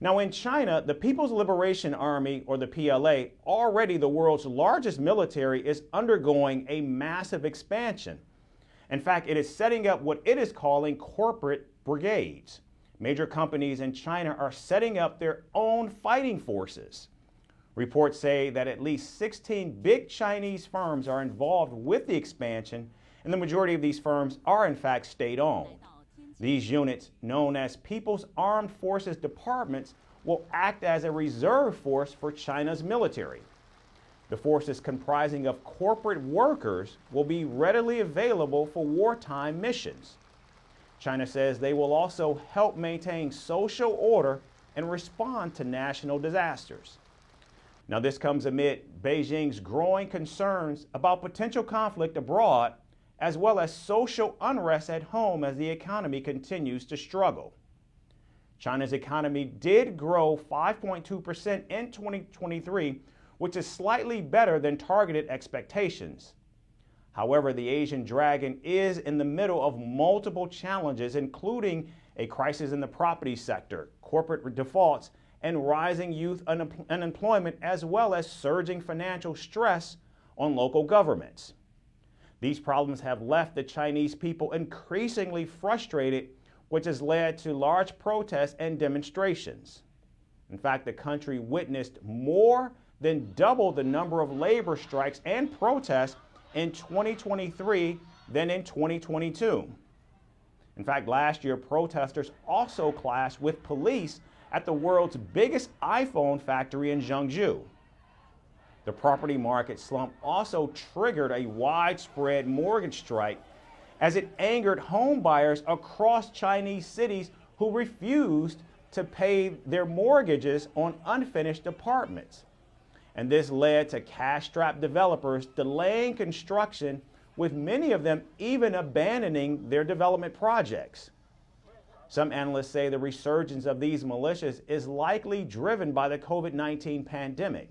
Now in China, the People's Liberation Army, or the PLA, already the world's largest military, is undergoing a massive expansion. In fact, it is setting up what it is calling corporate brigades. Major companies in China are setting up their own fighting forces. Reports say that at least 16 big Chinese firms are involved with the expansion, and the majority of these firms are in fact state-owned. These units, known as People's Armed Forces Departments, will act as a reserve force for China's military. The forces, comprising of corporate workers, will be readily available for wartime missions. China says they will also help maintain social order and respond to national disasters. Now, this comes amid Beijing's growing concerns about potential conflict abroad, as well as social unrest at home as the economy continues to struggle. China's economy did grow 5.2% in 2023, which is slightly better than targeted expectations. However, the Asian dragon is in the middle of multiple challenges, including a crisis in the property sector, corporate defaults, and rising youth unemployment, as well as surging financial stress on local governments. These problems have left the Chinese people increasingly frustrated, which has led to large protests and demonstrations. In fact, the country witnessed more than double the number of labor strikes and protests in 2023 than in 2022. In fact, last year, protesters also clashed with police at the world's biggest iPhone factory in Zhengzhou. The property market slump also triggered a widespread mortgage strike as it angered home buyers across Chinese cities who refused to pay their mortgages on unfinished apartments. And this led to cash-strapped developers delaying construction, with many of them even abandoning their development projects. Some analysts say the resurgence of these militias is likely driven by the COVID-19 pandemic,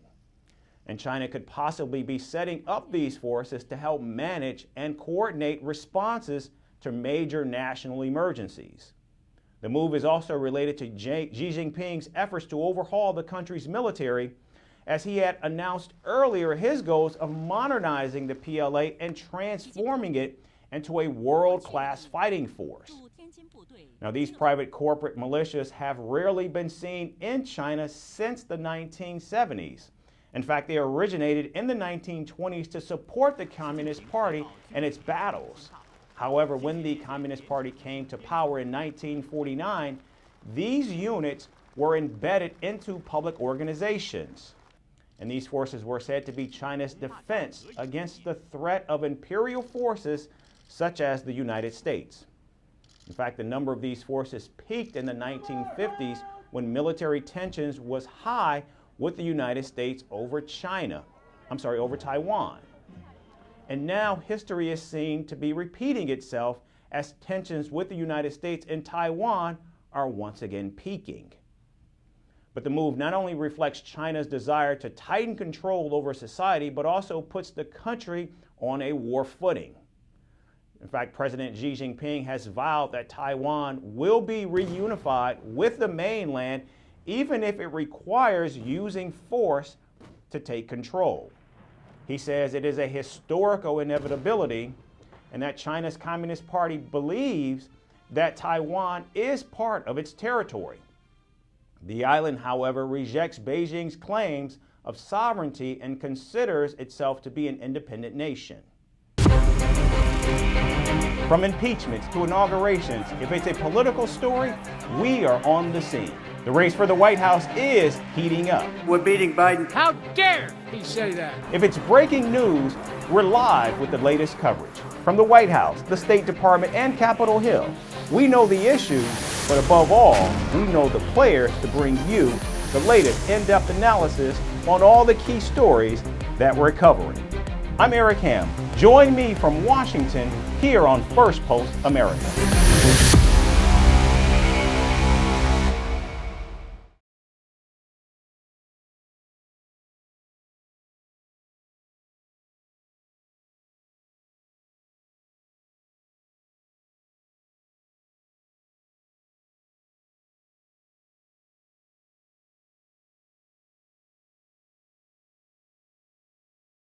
and China could possibly be setting up these forces to help manage and coordinate responses to major national emergencies. The move is also related to Xi Jinping's efforts to overhaul the country's military, as he had announced earlier his goals of modernizing the PLA and transforming it into a world-class fighting force. Now, these private corporate militias have rarely been seen in China since the 1970s. In fact, they originated in the 1920s to support the Communist Party and its battles. However, when the Communist Party came to power in 1949, these units were embedded into public organizations. And these forces were said to be China's defense against the threat of imperial forces such as the United States. In fact, the number of these forces peaked in the 1950s when military tensions was high with the United States over Taiwan. And now history is seen to be repeating itself as tensions with the United States and Taiwan are once again peaking. But the move not only reflects China's desire to tighten control over society, but also puts the country on a war footing. In fact, President Xi Jinping has vowed that Taiwan will be reunified with the mainland, even if it requires using force to take control. He says it is a historical inevitability, and that China's Communist Party believes that Taiwan is part of its territory. The island, however, rejects Beijing's claims of sovereignty and considers itself to be an independent nation. From impeachments to inaugurations, if it's a political story, we are on the scene. The race for the White House is heating up. We're beating Biden. How dare he say that? If it's breaking news, we're live with the latest coverage. From the White House, the State Department, and Capitol Hill, we know the issues, but above all, we know the players to bring you the latest in-depth analysis on all the key stories that we're covering. I'm Eric Ham. Join me from Washington here on Firstpost America.